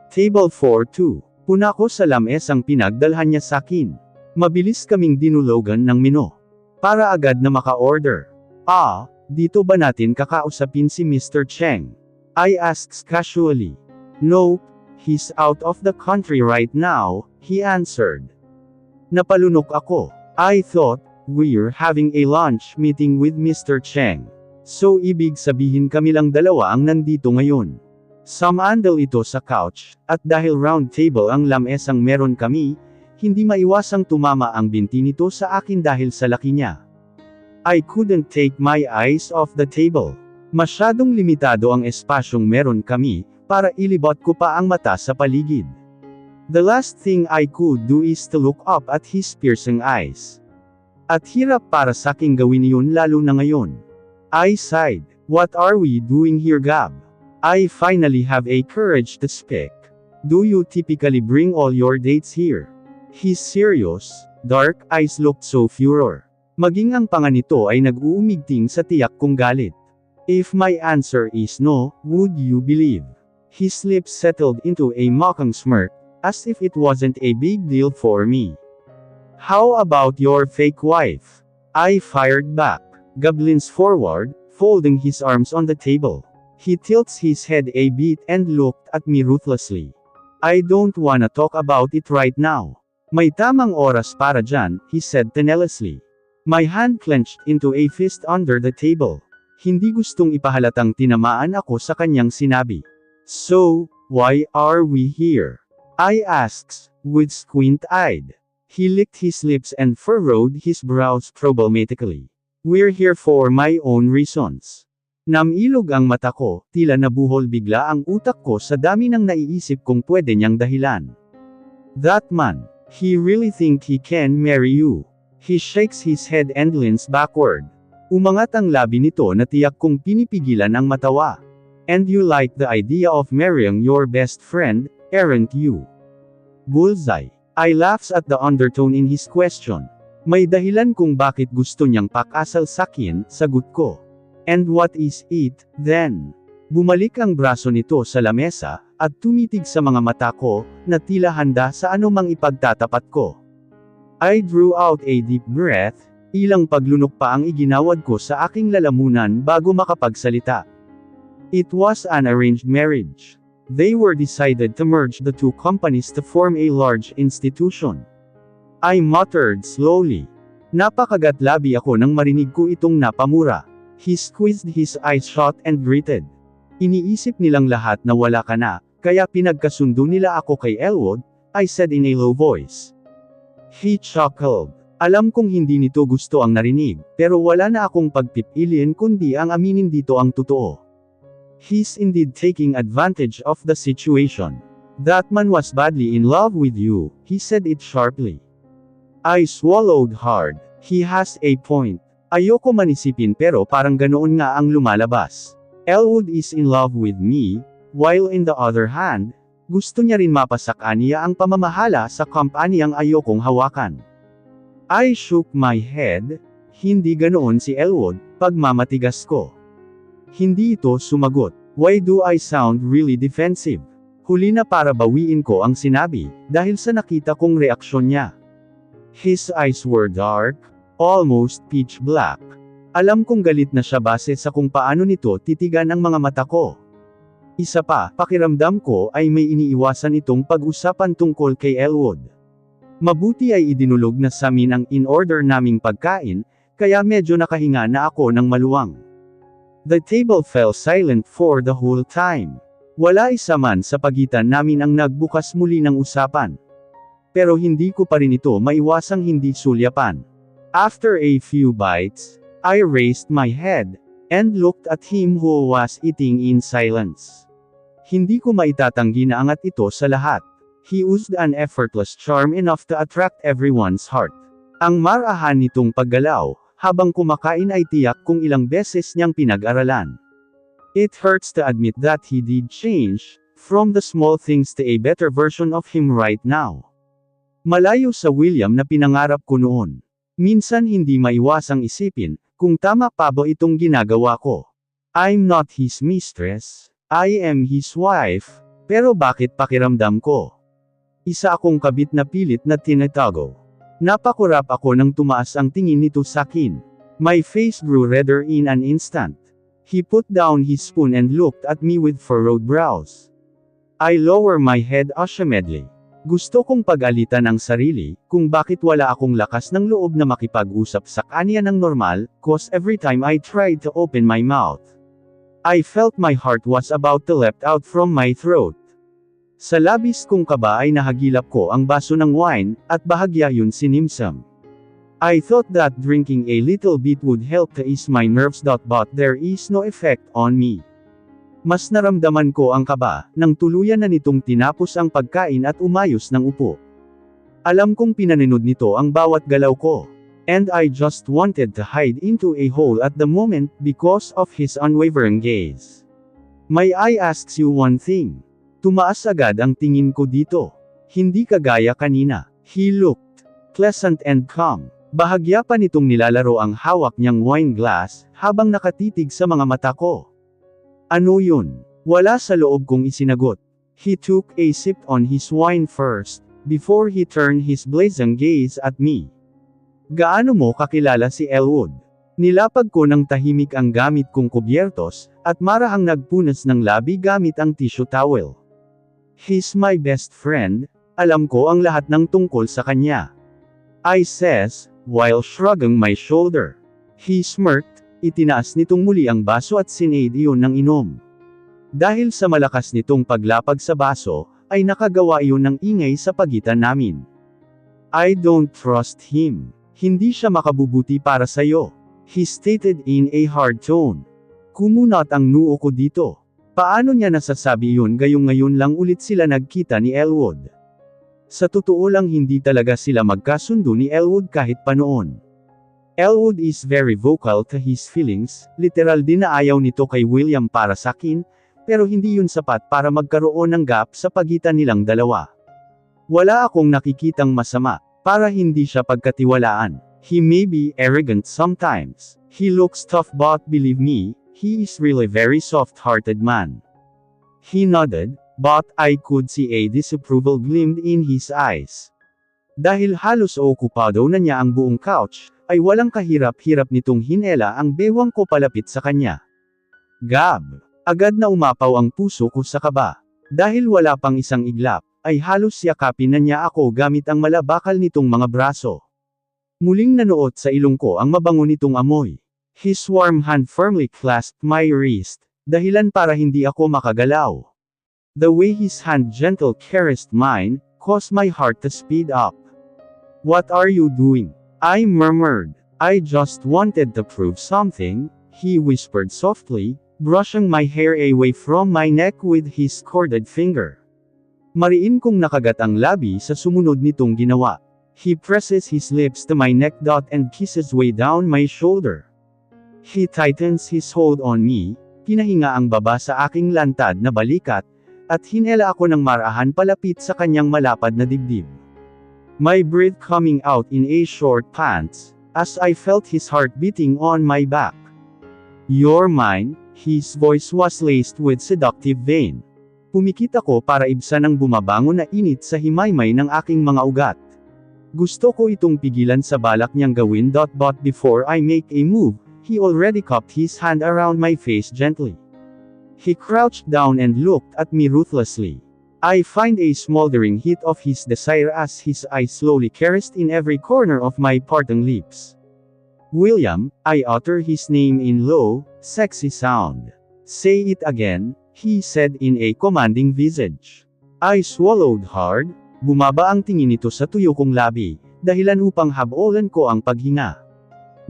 Table 4-2. Puna ko sa lamesang pinagdalhan niya sa akin. Mabilis kaming dinulogan ng menu. Para agad na maka-order. Dito ba natin kakausapin si Mr. Cheng? I asked casually. Nope, he's out of the country right now, he answered. Napalunok ako. I thought, we're having a lunch meeting with Mr. Cheng. So ibig sabihin kami lang dalawa ang nandito ngayon. Sumandal ito sa couch, at dahil round table ang lamesang meron kami, hindi maiwasang tumama ang binti nito sa akin dahil sa laki niya. I couldn't take my eyes off the table. Masyadong limitado ang espasyong meron kami, para ilibot ko pa ang mata sa paligid. The last thing I could do is to look up at his piercing eyes. At hirap para saking gawin yun lalo na ngayon. I sighed. What are we doing here, Gab? I finally have a courage to speak. Do you typically bring all your dates here? His serious, dark eyes looked so furor. Maging ang panga nito ay nag-uumigting sa tiyak kong galit. If my answer is no, would you believe? His lips settled into a mocking smirk, as if it wasn't a big deal for me. How about your fake wife? I fired back. Gab leans forward, folding his arms on the table. He tilts his head a bit and looked at me ruthlessly. I don't wanna talk about it right now. May tamang oras para dyan, he said tenaciously. My hand clenched into a fist under the table. Hindi gustong ipahalatang tinamaan ako sa kanyang sinabi. So, why are we here? I asks, with squint-eyed. He licked his lips and furrowed his brows problematically. We're here for my own reasons. Namilog ang mata ko, tila nabuhol bigla ang utak ko sa dami ng naiisip kong pwede niyang dahilan. That man, he really think he can marry you. He shakes his head and leans backward. Umangat ang labi nito na tiyak kong pinipigilan ang matawa. And you like the idea of marrying your best friend, aren't you? Bullseye. I laughs at the undertone in his question. May dahilan kung bakit gusto niyang pakasal sakin, sagot ko. And what is it, then? Bumalik ang braso nito sa lamesa, at tumitig sa mga mata ko, na tila handa sa anumang ipagtatapat ko. I drew out a deep breath, ilang paglunok pa ang iginawad ko sa aking lalamunan bago makapagsalita. It was an arranged marriage. They were decided to merge the two companies to form a large institution. I muttered slowly. Napakagat-labi ako nang marinig ko itong napamura. He squeezed his eyes shut and gritted. Iniisip nilang lahat na wala ka na, kaya pinagkasundo nila ako kay Elwood, I said in a low voice. He chuckled. Alam kong hindi nito gusto ang narinig, pero wala na akong pagpipiliin kundi ang aminin dito ang totoo. He's indeed taking advantage of the situation. That man was badly in love with you, he said it sharply. I swallowed hard. He has a point. Ayoko manisipin pero parang ganoon nga ang lumalabas. Elwood is in love with me, while in the other hand, gusto niya rin mapasaka niya ang pamamahala sa kumpanyang ayokong hawakan. I shook my head. Hindi ganoon si Elwood, pagmamatigas ko. Hindi ito sumagot. Why do I sound really defensive? Huli na para bawiin ko ang sinabi, dahil sa nakita kong reaksyon niya. His eyes were dark, almost pitch black. Alam kong galit na siya base sa kung paano nito titigan ang mga mata ko. Isa pa, pakiramdam ko ay may iniiwasan itong pag-usapan tungkol kay Elwood. Mabuti ay idinulog na sa amin ang in-order naming pagkain, kaya medyo nakahinga na ako ng maluwang. The table fell silent for the whole time. Wala isa man sa pagitan namin ang nagbukas muli ng usapan. Pero hindi ko pa rin ito maiwasang hindi sulyapan. After a few bites, I raised my head, and looked at him who was eating in silence. Hindi ko maitatanggi na angat ito sa lahat. He used an effortless charm enough to attract everyone's heart. Ang marahan nitong paggalaw, habang kumakain ay tiyak kung ilang beses niyang pinag-aralan. It hurts to admit that he did change, from the small things to a better version of him right now. Malayo sa William na pinangarap ko noon. Minsan hindi maiwasang isipin, kung tama pa ba itong ginagawa ko. I'm not his mistress, I am his wife, pero bakit pakiramdam ko? Isa akong kabit na pilit na tinatago. Napakurap ako nang tumaas ang tingin nito sa akin. My face grew redder in an instant. He put down his spoon and looked at me with furrowed brows. I lower my head ashamedly. Gusto kong pag-alitan ang sarili, kung bakit wala akong lakas ng loob na makipag-usap sa kanya ng normal, cause every time I tried to open my mouth, I felt my heart was about to leapt out from my throat. Sa labis kong kaba ay nahagilap ko ang baso ng wine, at bahagya yun sinimsam. I thought that drinking a little bit would help to ease my nerves, but there is no effect on me. Mas naramdaman ko ang kaba, nang tuluyan na nitong tinapos ang pagkain at umayos ng upo. Alam kong pinaninod nito ang bawat galaw ko. And I just wanted to hide into a hole at the moment, because of his unwavering gaze. May I ask you one thing? Tumaas agad ang tingin ko dito. Hindi kagaya kanina. He looked pleasant and calm. Bahagya pa nitong nilalaro ang hawak niyang wine glass, habang nakatitig sa mga mata ko. Ano yun? Wala sa loob kong isinagot. He took a sip on his wine first, before he turned his blazing gaze at me. Gaano mo kakilala si Elwood? Nilapag ko ng tahimik ang gamit kong kubyertos, at marahang nagpunas ng labi gamit ang tissue towel. He's my best friend, alam ko ang lahat ng tungkol sa kanya. I says, while shrugging my shoulder. He smirked, Itinaas nitong muli ang baso at sinade iyon ng inom. Dahil sa malakas nitong paglapag sa baso, ay nakagawa iyon ng ingay sa pagitan namin. I don't trust him. Hindi siya makabubuti para sa'yo. He stated in a hard tone. Kumunat ang noo ko dito. Paano niya nasasabi yun gayong ngayon lang ulit sila nagkita ni Elwood? Sa totoo lang hindi talaga sila magkasundo ni Elwood kahit pa noon. Elwood is very vocal to his feelings, literal din na ayaw nito kay William para sa akin, pero hindi yun sapat para magkaroon ng gap sa pagitan nilang dalawa. Wala akong nakikitang masama, para hindi siya pagkatiwalaan. He may be arrogant sometimes. He looks tough but believe me, he is really very soft-hearted man. He nodded, but I could see a disapproval gleam in his eyes. Dahil halos okupado na niya ang buong couch, ay walang kahirap-hirap nitong hinela ang bewang ko palapit sa kanya. Gab! Agad na umapaw ang puso ko sa kaba. Dahil wala pang isang iglap, ay halos yakapin na niya ako gamit ang malabakal nitong mga braso. Muling nanuot sa ilong ko ang mabango nitong amoy. His warm hand firmly clasped my wrist, dahilan para hindi ako makagalaw. The way his hand gentle caressed mine, caused my heart to speed up. What are you doing? I murmured. I just wanted to prove something, he whispered softly, brushing my hair away from my neck with his corded finger. Mariin kong nakagat ang labi sa sumunod nitong ginawa. He presses his lips to my neck and kisses way down my shoulder. He tightens his hold on me, pinahinga ang baba sa aking lantad na balikat, at hinela ako ng marahan palapit sa kanyang malapad na dibdib. My breath coming out in a short pants, as I felt his heart beating on my back. You're mine, his voice was laced with seductive vein. Pumikit ako para ibsan ang bumabangon na init sa himaymay ng aking mga ugat. Gusto ko itong pigilan sa balak niyang gawin. But before I make a move, he already cupped his hand around my face gently. He crouched down and looked at me ruthlessly. I find a smoldering heat of his desire as his eyes slowly caressed in every corner of my parting lips. William, I utter his name in low, sexy sound. Say it again, he said in a commanding visage. I swallowed hard, bumaba ang tingin nito sa tuyo kong labi, dahilan upang habolan ko ang paghinga.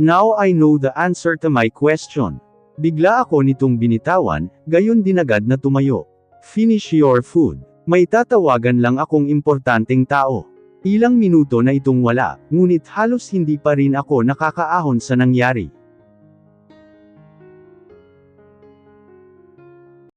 Now I know the answer to my question. Bigla ako nitong binitawan, gayon din agad na tumayo. Finish your food. May tatawagan lang akong importanteng tao. Ilang minuto na itong wala, ngunit halos hindi pa rin ako nakakaahon sa nangyari.